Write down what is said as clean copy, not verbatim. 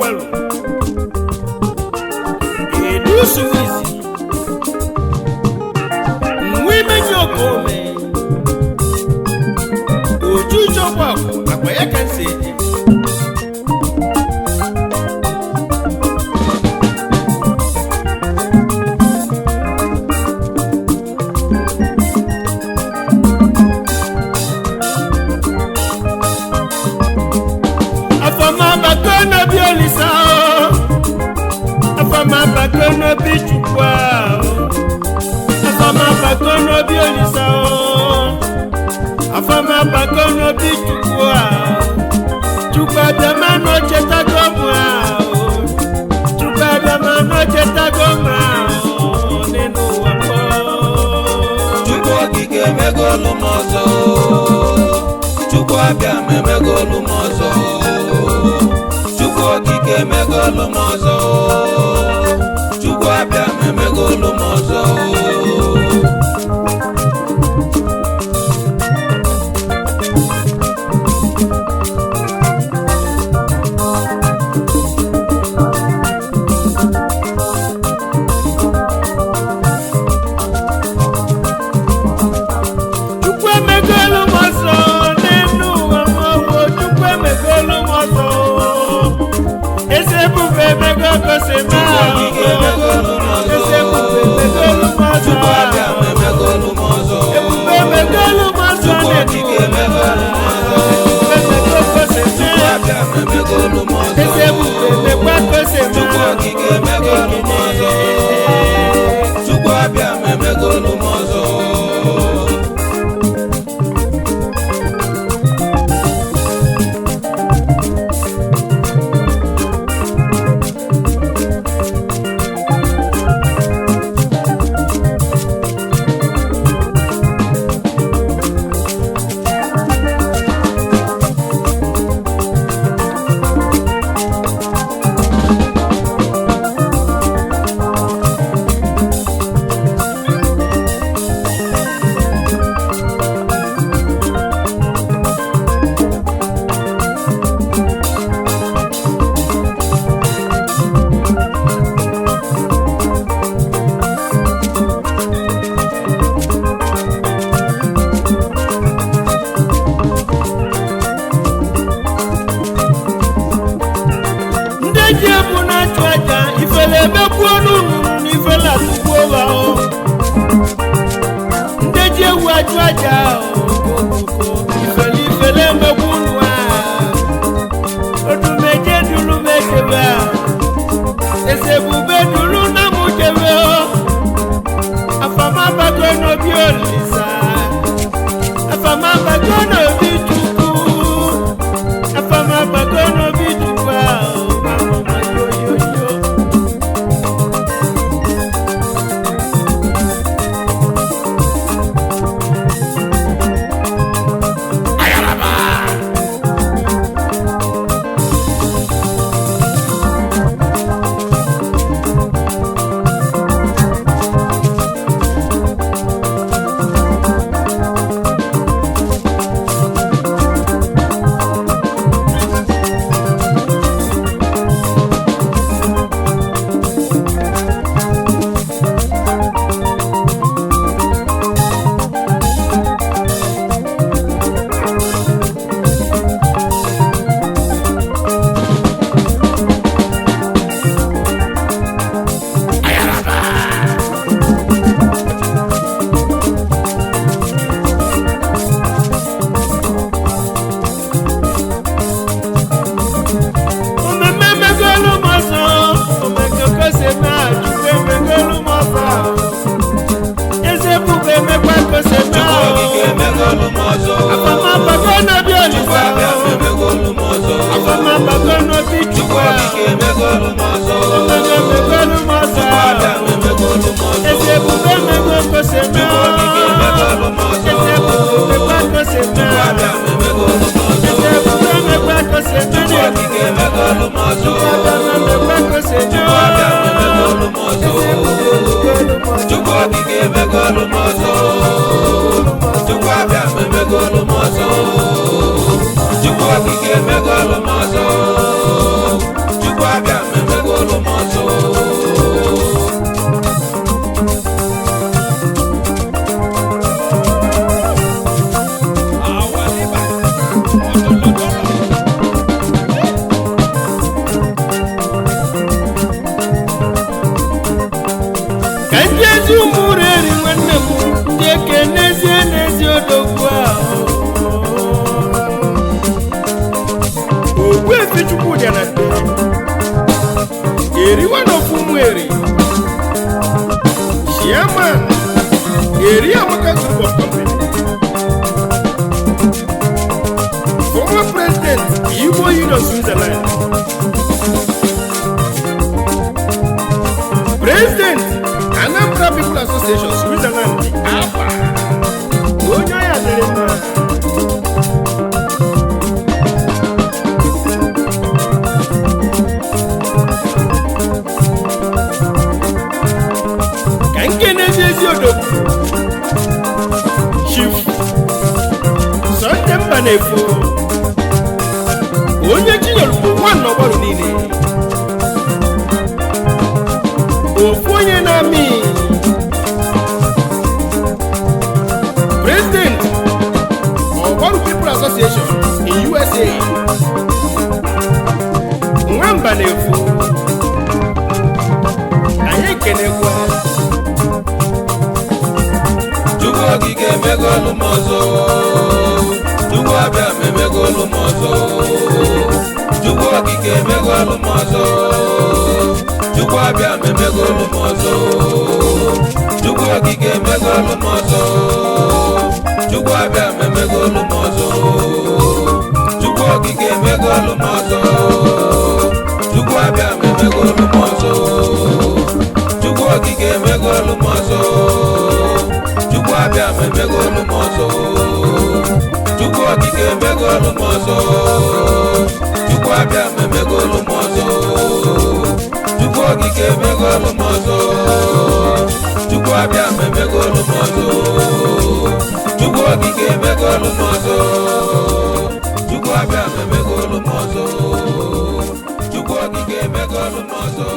Paul Edu Suwizi Women Yokome Uju Jokwaku Akwaya Kanseji Bakono biolisa afama bakono bichukwa afama bakono biolisa afama bakono bichukwa chukwa damano chetagomwa chukwa damano chetagomwa nenu wapo chukwa kike megolu mozo chukwa bia megolu mozo Kike megolu mozo Chukwa bia megolu mozo Chukwa megolu mozo nenu amawo Chukwa megolu mozo Esebufe megoko sema Esebufe megolu mozo Chukwa bia megolu mozo Ebufe megolu mozo Chukwa kike megolu mozo Megoko sema Chukwa bia megolu mozo Esebufe megoko sema Chukwa kike megolu mozo Chukwa bia megolu mozo Chukwa Udianate Eriwa no Fumweri Chairman Area Amaka Group of Company Former President Igbo Union Switzerland President Anambra People Association Switzerland APA Onyoya Derema Chief Sunday Mbanefo onye Chinyolupo nwanne ọgbọrọ niile ofu onye na-amị President Ọgbọrọ People Association in USA nwa Mbanefo anyị ekenekwa Ogige emegolu mozo Chukwu abịa emegolu mozo Chukwu ogige emegolu mozo Chukwu abịa emegolu mozo Chukwu ogige emegolu mozo Chukwu abịa emegolu mozo Chukwu ogige emegolu mozo Chukwu abịa emegolu mozo Chukwu ogige emegolu mozo Chukwu abịa emegolu mozo Chukwu okike emegolu mozo Chukwu abịa emegolu mozo Chukwu okike emegolu mozo Chukwu abịa emegolu mozo Chukwu okike emegolu mozo Chukwu abịa emegolu mozo Chukwu okike emegolu mozo